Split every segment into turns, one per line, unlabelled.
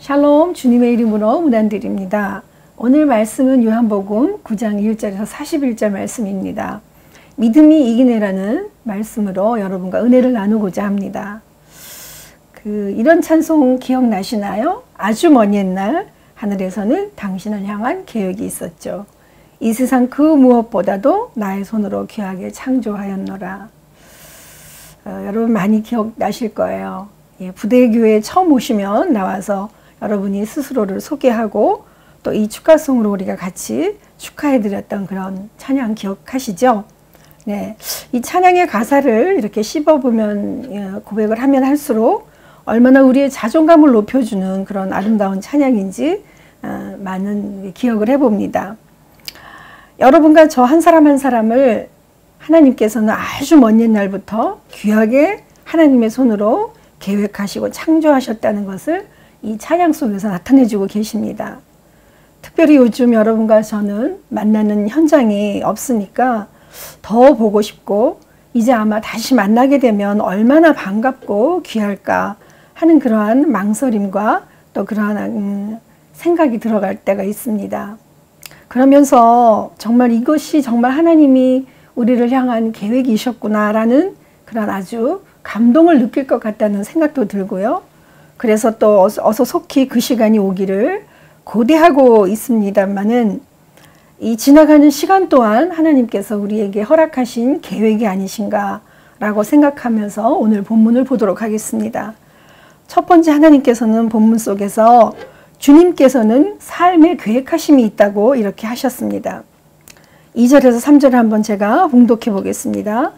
샬롬, 주님의 이름으로 문안드립니다. 오늘 말씀은 요한복음 9장 1절에서 41절 말씀입니다. 믿음이 이기네라는 말씀으로 여러분과 은혜를 나누고자 합니다. 이런 찬송 기억나시나요? 아주 먼 옛날 하늘에서는 당신을 향한 계획이 있었죠. 이 세상 그 무엇보다도 나의 손으로 귀하게 창조하였노라. 여러분 많이 기억나실 거예요. 부대교회에 처음 오시면 나와서 여러분이 스스로를 소개하고 또 이 축가송으로 우리가 같이 축하해드렸던 그런 찬양 기억하시죠? 네, 이 찬양의 가사를 이렇게 씹어보면 고백을 하면 할수록 얼마나 우리의 자존감을 높여주는 그런 아름다운 찬양인지 많은 기억을 해봅니다. 여러분과 저 한 사람 한 사람을 하나님께서는 아주 먼 옛날부터 귀하게 하나님의 손으로 계획하시고 창조하셨다는 것을 이 찬양 속에서 나타내주고 계십니다. 특별히 요즘 여러분과 저는 만나는 현장이 없으니까 더 보고 싶고 이제 아마 다시 만나게 되면 얼마나 반갑고 귀할까 하는 그러한 망설임과 또 그러한 생각이 들어갈 때가 있습니다. 그러면서 정말 이것이 정말 하나님이 우리를 향한 계획이셨구나라는 그런 아주 감동을 느낄 것 같다는 생각도 들고요. 그래서 또 어서 속히 그 시간이 오기를 고대하고 있습니다만은 이 지나가는 시간 또한 하나님께서 우리에게 허락하신 계획이 아니신가 라고 생각하면서 오늘 본문을 보도록 하겠습니다. 첫 번째, 하나님께서는 본문 속에서 주님께서는 삶의 계획하심이 있다고 이렇게 하셨습니다. 2절에서 3절을 한번 제가 봉독해 보겠습니다.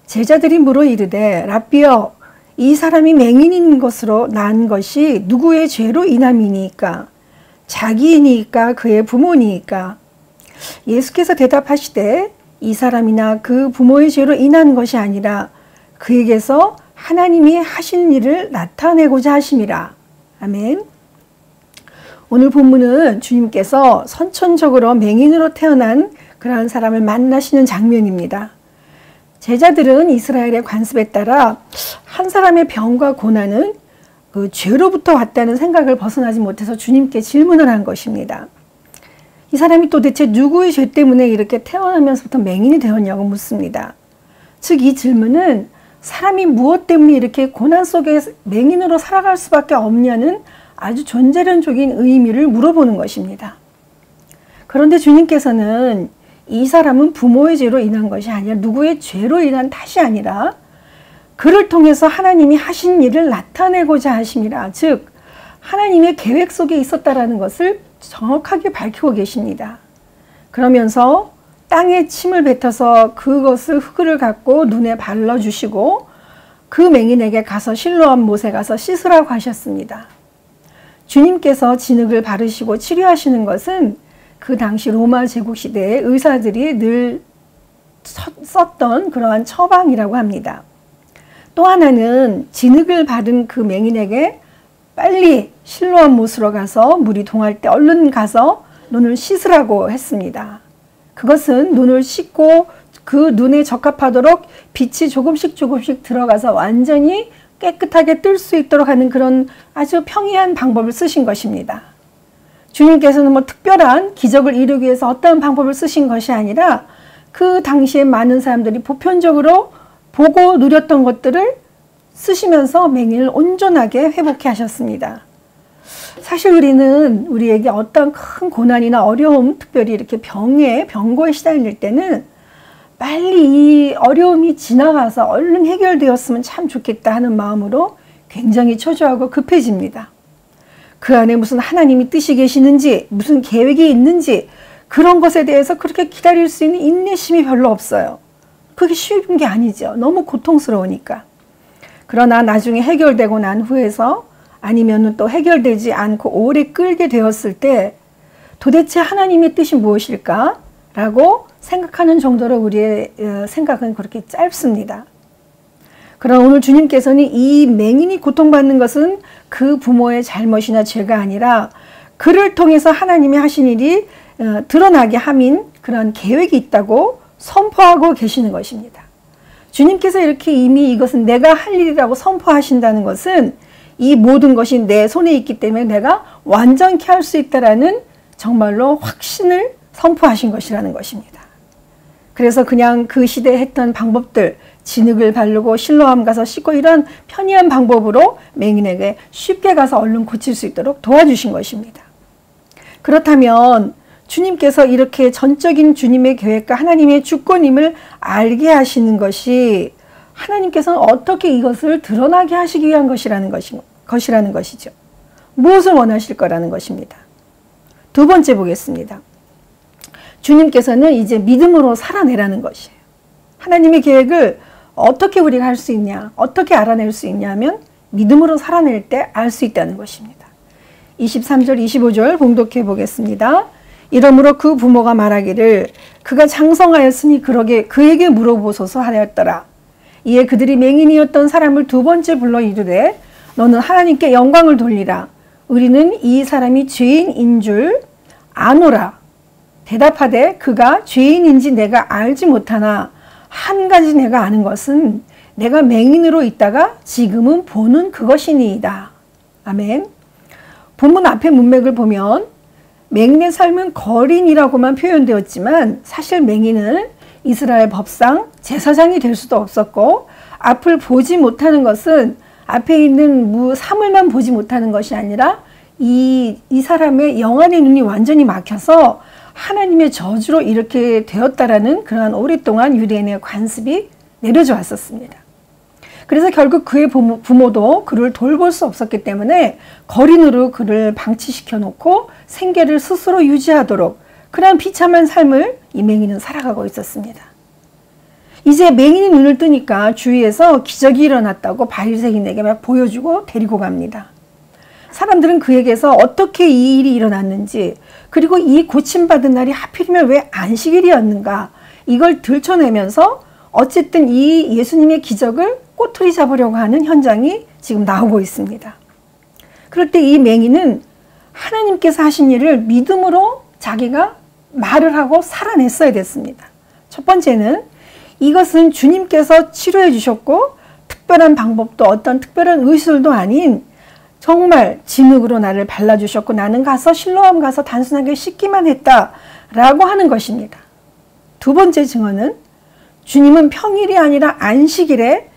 제자들이 물어 이르되 랍비여, 이 사람이 맹인인 것으로 난 것이 누구의 죄로 인함이니까? 자기이니까 그의 부모니까? 예수께서 대답하시되 이 사람이나 그 부모의 죄로 인한 것이 아니라 그에게서 하나님이 하신 일을 나타내고자 하심이라. 아멘. 오늘 본문은 주님께서 선천적으로 맹인으로 태어난 그러한 사람을 만나시는 장면입니다. 제자들은 이스라엘의 관습에 따라 한 사람의 병과 고난은 그 죄로부터 왔다는 생각을 벗어나지 못해서 주님께 질문을 한 것입니다. 이 사람이 도대체 누구의 죄 때문에 이렇게 태어나면서부터 맹인이 되었냐고 묻습니다. 즉 이 질문은 사람이 무엇 때문에 이렇게 고난 속에 맹인으로 살아갈 수밖에 없냐는 아주 존재론적인 의미를 물어보는 것입니다. 그런데 주님께서는 이 사람은 부모의 죄로 인한 것이 아니라 누구의 죄로 인한 탓이 아니라 그를 통해서 하나님이 하신 일을 나타내고자 하심이라. 즉 하나님의 계획 속에 있었다라는 것을 정확하게 밝히고 계십니다. 그러면서 땅에 침을 뱉어서 그것을 흙을 갖고 눈에 발라주시고 그 맹인에게 가서 실로암 못에 가서 씻으라고 하셨습니다. 주님께서 진흙을 바르시고 치료하시는 것은 그 당시 로마 제국 시대의 의사들이 늘 썼던 그러한 처방이라고 합니다. 또 하나는 진흙을 바른 그 맹인에게 빨리 실로암 못으로 가서 물이 동할 때 얼른 가서 눈을 씻으라고 했습니다. 그것은 눈을 씻고 그 눈에 적합하도록 빛이 조금씩 들어가서 완전히 깨끗하게 뜰 수 있도록 하는 그런 아주 평이한 방법을 쓰신 것입니다. 주님께서는 뭐 특별한 기적을 이루기 위해서 어떤 방법을 쓰신 것이 아니라 그 당시에 많은 사람들이 보편적으로 보고 누렸던 것들을 쓰시면서 맹인을 온전하게 회복해 하셨습니다. 사실 우리는 우리에게 어떤 큰 고난이나 어려움, 특별히 이렇게 병고에 시달릴 때는 빨리 이 어려움이 지나가서 얼른 해결되었으면 참 좋겠다 하는 마음으로 굉장히 초조하고 급해집니다. 그 안에 무슨 하나님이 뜻이 계시는지 무슨 계획이 있는지 그런 것에 대해서 그렇게 기다릴 수 있는 인내심이 별로 없어요. 그게 쉬운 게 아니죠. 너무 고통스러우니까. 그러나 나중에 해결되고 난 후에서 아니면 또 해결되지 않고 오래 끌게 되었을 때 도대체 하나님의 뜻이 무엇일까? 라고 생각하는 정도로 우리의 생각은 그렇게 짧습니다. 그러나 오늘 주님께서는 이 맹인이 고통받는 것은 그 부모의 잘못이나 죄가 아니라 그를 통해서 하나님이 하신 일이 드러나게 함인 그런 계획이 있다고 선포하고 계시는 것입니다. 주님께서 이렇게 이미 이것은 내가 할 일이라고 선포하신다는 것은 이 모든 것이 내 손에 있기 때문에 내가 완전케 할 수 있다라는 정말로 확신을 선포하신 것이라는 것입니다. 그래서 그냥 그 시대에 했던 방법들, 진흙을 바르고 실로암 가서 씻고 이런 편리한 방법으로 맹인에게 쉽게 가서 얼른 고칠 수 있도록 도와주신 것입니다. 그렇다면 주님께서 이렇게 전적인 주님의 계획과 하나님의 주권임을 알게 하시는 것이 하나님께서는 어떻게 이것을 드러나게 하시기 위한 것이라는 것이죠. 무엇을 원하실 거라는 것입니다. 두 번째 보겠습니다. 주님께서는 이제 믿음으로 살아내라는 것이에요. 하나님의 계획을 어떻게 우리가 할 수 있냐, 어떻게 알아낼 수 있냐면 믿음으로 살아낼 때 알 수 있다는 것입니다. 23절, 25절 봉독해 보겠습니다. 이러므로 그 부모가 말하기를 그가 장성하였으니 그에게 물어보소서 하였더라. 이에 그들이 맹인이었던 사람을 두 번째 불러 이르되 너는 하나님께 영광을 돌리라. 우리는 이 사람이 죄인인 줄 아노라. 대답하되 그가 죄인인지 내가 알지 못하나 한 가지 내가 아는 것은 내가 맹인으로 있다가 지금은 보는 그것이니이다. 아멘. 본문 앞에 문맥을 보면 맹인의 삶은 거린이라고만 표현되었지만 사실 맹인은 이스라엘 법상 제사장이 될 수도 없었고 앞을 보지 못하는 것은 앞에 있는 사물만 보지 못하는 것이 아니라 이 사람의 영안의 눈이 완전히 막혀서 하나님의 저주로 이렇게 되었다라는 그러한 오랫동안 유대인의 관습이 내려져 왔었습니다. 그래서 결국 그의 부모도 그를 돌볼 수 없었기 때문에 거린으로 그를 방치시켜 놓고 생계를 스스로 유지하도록 그러한 비참한 삶을 이 맹인은 살아가고 있었습니다. 이제 맹인이 눈을 뜨니까 주위에서 기적이 일어났다고 바리새인에게 막 보여주고 데리고 갑니다. 사람들은 그에게서 어떻게 이 일이 일어났는지 그리고 이 고침받은 날이 하필이면 왜 안식일이었는가 이걸 들춰내면서 어쨌든 이 예수님의 기적을 꼬투리 잡으려고 하는 현장이 지금 나오고 있습니다. 그럴 때 이 맹인은 하나님께서 하신 일을 믿음으로 자기가 말을 하고 살아냈어야 됐습니다. 첫 번째는 이것은 주님께서 치료해 주셨고 특별한 방법도 어떤 특별한 의술도 아닌 정말 진흙으로 나를 발라주셨고 나는 가서 실로암 가서 단순하게 씻기만 했다라고 하는 것입니다. 두 번째 증언은 주님은 평일이 아니라 안식일에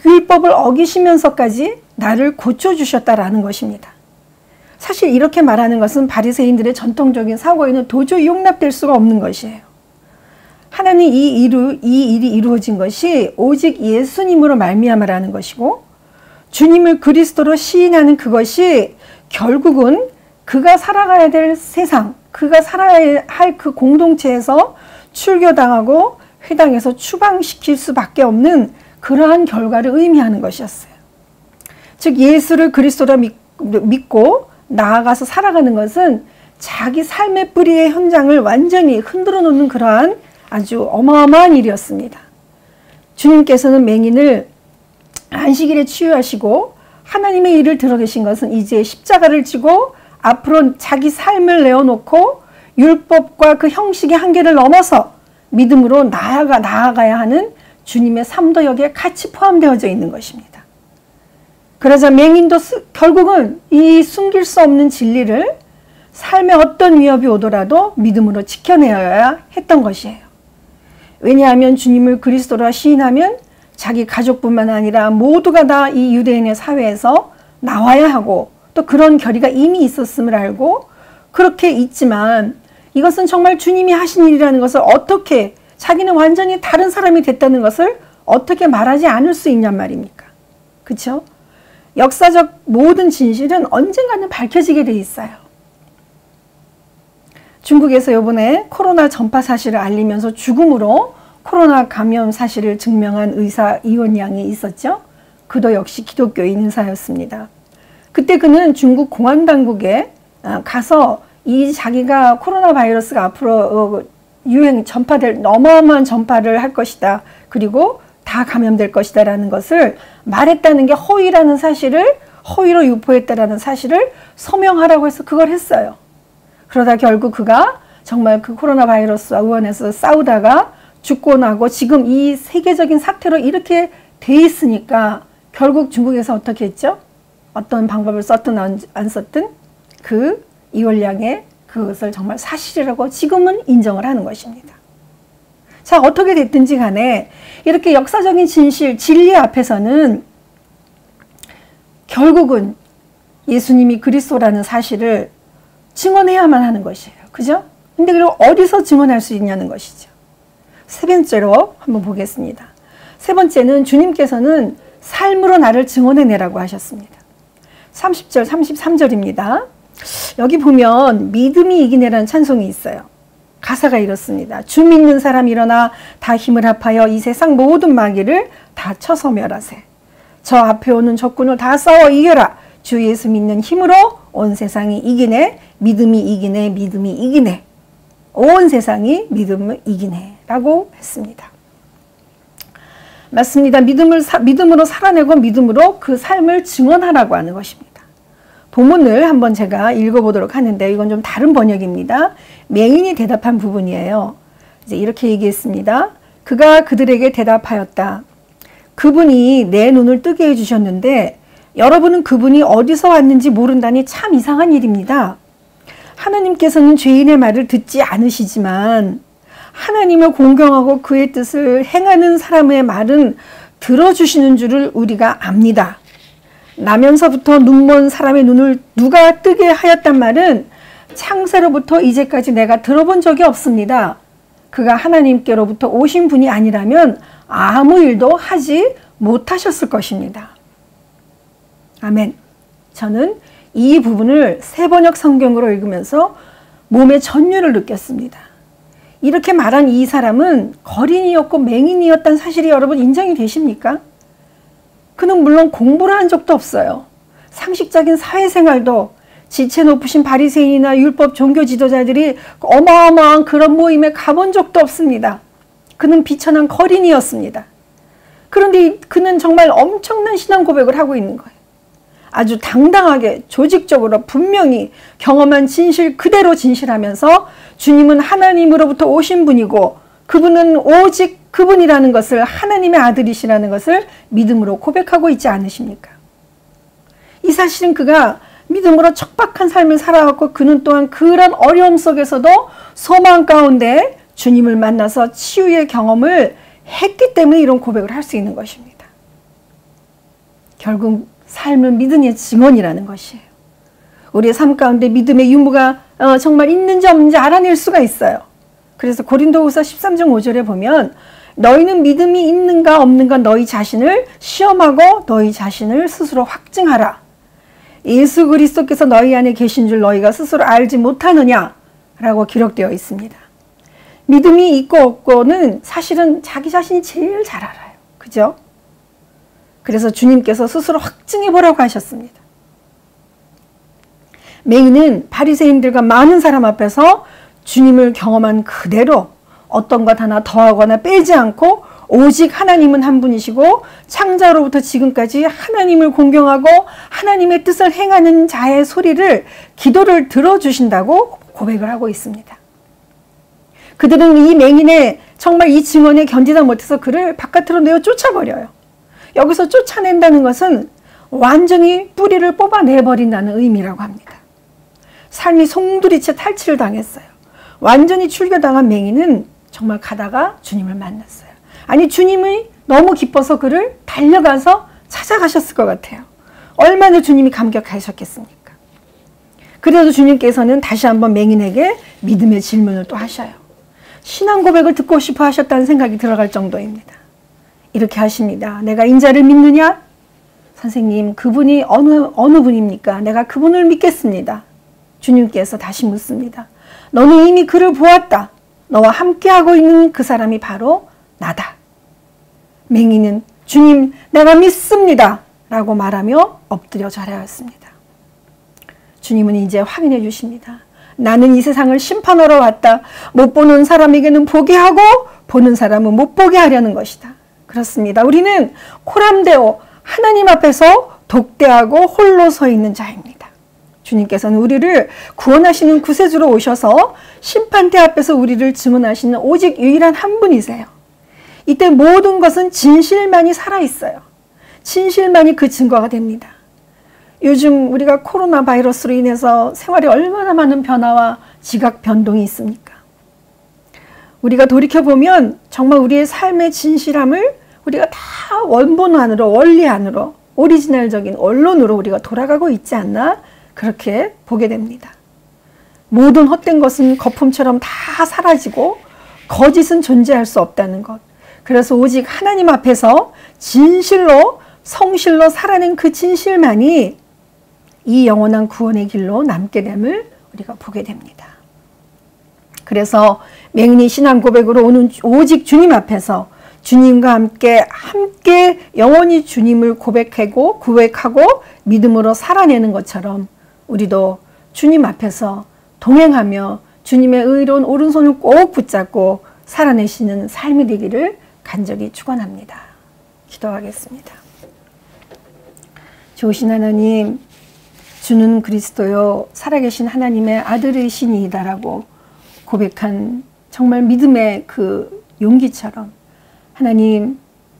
율법을 어기시면서까지 나를 고쳐주셨다라는 것입니다. 사실 이렇게 말하는 것은 바리새인들의 전통적인 사고에는 도저히 용납될 수가 없는 것이에요. 하나님 이 일이 이루어진 것이 오직 예수님으로 말미암아라는 것이고 주님을 그리스도로 시인하는 그것이 결국은 그가 살아가야 될 세상, 그가 살아야 할 그 공동체에서 출교당하고 회당에서 추방시킬 수밖에 없는 그러한 결과를 의미하는 것이었어요. 즉 예수를 그리스도로 믿고 나아가서 살아가는 것은 자기 삶의 뿌리의 현장을 완전히 흔들어 놓는 그러한 아주 어마어마한 일이었습니다. 주님께서는 맹인을 안식일에 치유하시고 하나님의 일을 들어 계신 것은 이제 십자가를 지고 앞으로 자기 삶을 내어놓고 율법과 그 형식의 한계를 넘어서 믿음으로 나아가야 하는 주님의 삶도 여기에 같이 포함되어져 있는 것입니다. 그러자 맹인도 결국은 이 숨길 수 없는 진리를 삶에 어떤 위협이 오더라도 믿음으로 지켜내어야 했던 것이에요. 왜냐하면 주님을 그리스도로 시인하면 자기 가족뿐만 아니라 모두가 다 이 유대인의 사회에서 나와야 하고 또 그런 결의가 이미 있었음을 알고 그렇게 있지만 이것은 정말 주님이 하신 일이라는 것을 어떻게 자기는 완전히 다른 사람이 됐다는 것을 어떻게 말하지 않을 수 있냔 말입니까? 그렇죠? 역사적 모든 진실은 언젠가는 밝혀지게 돼 있어요. 중국에서 이번에 코로나 전파 사실을 알리면서 죽음으로 코로나 감염 사실을 증명한 의사 이원양이 있었죠. 그도 역시 기독교인 의사였습니다. 그때 그는 중국 공안당국에 가서 이 자기가 코로나 바이러스가 앞으로 전파될 어마어마한 전파를 할 것이다. 그리고 다 감염될 것이다 라는 것을 말했다는 게 허위라는 사실을 허위로 유포했다라는 사실을 서명하라고 해서 그걸 했어요. 그러다 결국 그가 정말 그 코로나 바이러스와 의원에서 싸우다가 죽고 나고 지금 이 세계적인 사태로 이렇게 돼 있으니까 결국 중국에서 어떻게 했죠? 어떤 방법을 썼든 안 썼든 그 이월량의 그것을 정말 사실이라고 지금은 인정을 하는 것입니다. 자, 어떻게 됐든지 간에 이렇게 역사적인 진실, 진리 앞에서는 결국은 예수님이 그리스도라는 사실을 증언해야만 하는 것이에요. 그죠? 근데 그리고 어디서 증언할 수 있냐는 것이죠. 세 번째로 한번 보겠습니다. 세 번째는 주님께서는 삶으로 나를 증언해내라고 하셨습니다. 30절, 33절입니다. 여기 보면 믿음이 이기네라는 찬송이 있어요. 가사가 이렇습니다. 주 믿는 사람 일어나 다 힘을 합하여 이 세상 모든 마귀를 다 쳐서 멸하세. 저 앞에 오는 적군을 다 싸워 이겨라. 주 예수 믿는 힘으로 온 세상이 이기네. 믿음이 이기네. 믿음이 이기네. 온 세상이 믿음을 이기네 라고 했습니다. 맞습니다. 믿음으로 살아내고 믿음으로 그 삶을 증언하라고 하는 것입니다. 본문을 한번 제가 읽어보도록 하는데 이건 좀 다른 번역입니다. 맹인이 대답한 부분이에요. 이제 이렇게 얘기했습니다. 그가 그들에게 대답하였다. 그분이 내 눈을 뜨게 해주셨는데 여러분은 그분이 어디서 왔는지 모른다니 참 이상한 일입니다. 하나님께서는 죄인의 말을 듣지 않으시지만 하나님을 공경하고 그의 뜻을 행하는 사람의 말은 들어주시는 줄을 우리가 압니다. 나면서부터 눈먼 사람의 눈을 누가 뜨게 하였단 말은 창세로부터 이제까지 내가 들어본 적이 없습니다. 그가 하나님께로부터 오신 분이 아니라면 아무 일도 하지 못하셨을 것입니다. 아멘. 저는 이 부분을 새번역 성경으로 읽으면서 몸의 전율을 느꼈습니다. 이렇게 말한 이 사람은 거린이었고 맹인이었다는 사실이 여러분 인정이 되십니까? 그는 물론 공부를 한 적도 없어요. 상식적인 사회생활도 지체 높으신 바리새인이나 율법 종교 지도자들이 어마어마한 그런 모임에 가본 적도 없습니다. 그는 비천한 거린이었습니다. 그런데 그는 정말 엄청난 신앙 고백을 하고 있는 거예요. 아주 당당하게 조직적으로 분명히 경험한 진실 그대로 진실하면서 주님은 하나님으로부터 오신 분이고 그분은 오직 그분이라는 것을 하나님의 아들이시라는 것을 믿음으로 고백하고 있지 않으십니까? 이 사실은 그가 믿음으로 척박한 삶을 살아왔고 그는 또한 그런 어려움 속에서도 소망 가운데 주님을 만나서 치유의 경험을 했기 때문에 이런 고백을 할 수 있는 것입니다. 결국 삶은 믿음의 증언이라는 것이에요. 우리의 삶 가운데 믿음의 유무가 정말 있는지 없는지 알아낼 수가 있어요. 그래서 고린도후서 13장 5절에 보면 너희는 믿음이 있는가 없는가 너희 자신을 시험하고 너희 자신을 스스로 확증하라. 예수 그리스도께서 너희 안에 계신 줄 너희가 스스로 알지 못하느냐 라고 기록되어 있습니다. 믿음이 있고 없고는 사실은 자기 자신이 제일 잘 알아요. 그죠? 그래서 주님께서 스스로 확증해 보라고 하셨습니다. 맹인은 바리새인들과 많은 사람 앞에서 주님을 경험한 그대로 어떤 것 하나 더하거나 빼지 않고 오직 하나님은 한 분이시고 창자로부터 지금까지 하나님을 공경하고 하나님의 뜻을 행하는 자의 소리를 기도를 들어주신다고 고백을 하고 있습니다. 그들은 이 맹인의 정말 이 증언에 견디다 못해서 그를 바깥으로 내어 쫓아버려요. 여기서 쫓아낸다는 것은 완전히 뿌리를 뽑아내버린다는 의미라고 합니다. 삶이 송두리째 탈취를 당했어요. 완전히 출교당한 맹인은 정말 가다가 주님을 만났어요. 아니 주님이 너무 기뻐서 그를 달려가서 찾아가셨을 것 같아요. 얼마나 주님이 감격하셨겠습니까? 그래도 주님께서는 다시 한번 맹인에게 믿음의 질문을 또 하셔요. 신앙 고백을 듣고 싶어 하셨다는 생각이 들어갈 정도입니다. 이렇게 하십니다. 내가 인자를 믿느냐? 선생님 그분이 어느 분입니까? 내가 그분을 믿겠습니다. 주님께서 다시 묻습니다. 너는 이미 그를 보았다. 너와 함께하고 있는 그 사람이 바로 나다. 맹인은 주님 내가 믿습니다 라고 말하며 엎드려 절하였습니다. 주님은 이제 확인해 주십니다. 나는 이 세상을 심판하러 왔다. 못 보는 사람에게는 보게 하고 보는 사람은 못 보게 하려는 것이다. 그렇습니다. 우리는 코람데오 하나님 앞에서 독대하고 홀로 서 있는 자입니다. 주님께서는 우리를 구원하시는 구세주로 오셔서 심판대 앞에서 우리를 증언하시는 오직 유일한 한 분이세요. 이때 모든 것은 진실만이 살아있어요. 진실만이 그 증거가 됩니다. 요즘 우리가 코로나 바이러스로 인해서 생활에 얼마나 많은 변화와 지각 변동이 있습니까? 우리가 돌이켜보면 정말 우리의 삶의 진실함을 우리가 다 원본 안으로, 원리 안으로, 오리지널적인 언론으로 우리가 돌아가고 있지 않나? 그렇게 보게 됩니다. 모든 헛된 것은 거품처럼 다 사라지고 거짓은 존재할 수 없다는 것. 그래서 오직 하나님 앞에서 진실로 성실로 살아낸 그 진실만이 이 영원한 구원의 길로 남게 됨을 우리가 보게 됩니다. 그래서 맹인이 신앙 고백으로 오는 오직 주님 앞에서 주님과 함께 영원히 주님을 고백하고 믿음으로 살아내는 것처럼 우리도 주님 앞에서 동행하며 주님의 의로운 오른손을 꼭 붙잡고 살아내시는 삶이 되기를 간절히 축원합니다. 기도하겠습니다. 좋으신 하나님, 주는 그리스도요 살아계신 하나님의 아들이시니이다라고 고백한 정말 믿음의 그 용기처럼 하나님,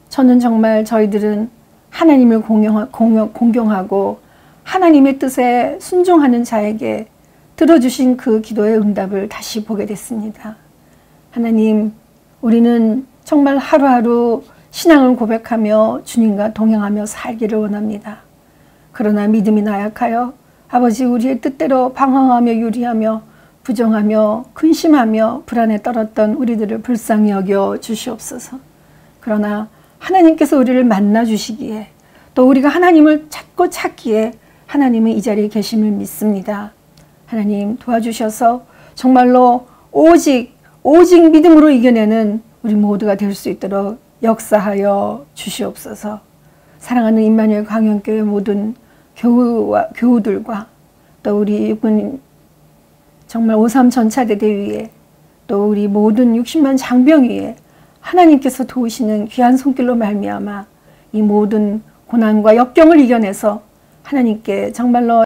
저는 정말 저희들은 하나님을 공경하고 하나님의 뜻에 순종하는 자에게 들어주신 그 기도의 응답을 다시 보게 됐습니다. 하나님, 우리는 정말 하루하루 신앙을 고백하며 주님과 동행하며 살기를 원합니다. 그러나 믿음이 나약하여 아버지 우리의 뜻대로 방황하며 유리하며 부정하며 근심하며 불안에 떨었던 우리들을 불쌍히 여겨 주시옵소서. 그러나 하나님께서 우리를 만나 주시기에 또 우리가 하나님을 찾기에 하나님은 이 자리에 계심을 믿습니다. 하나님 도와주셔서 정말로 오직 믿음으로 이겨내는 우리 모두가 될 수 있도록 역사하여 주시옵소서. 사랑하는 임마누엘 광영교회 모든 교우들과 또 우리 육군 정말 5.3 전차대 대위에 또 우리 모든 60만 장병위에 하나님께서 도우시는 귀한 손길로 말미암아 이 모든 고난과 역경을 이겨내서 하나님께 정말로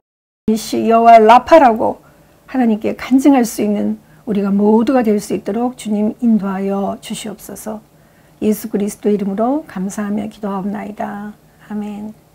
여호와 라파라고 하나님께 간증할 수 있는 우리가 모두가 될 수 있도록 주님 인도하여 주시옵소서. 예수 그리스도 이름으로 감사하며 기도하옵나이다. 아멘.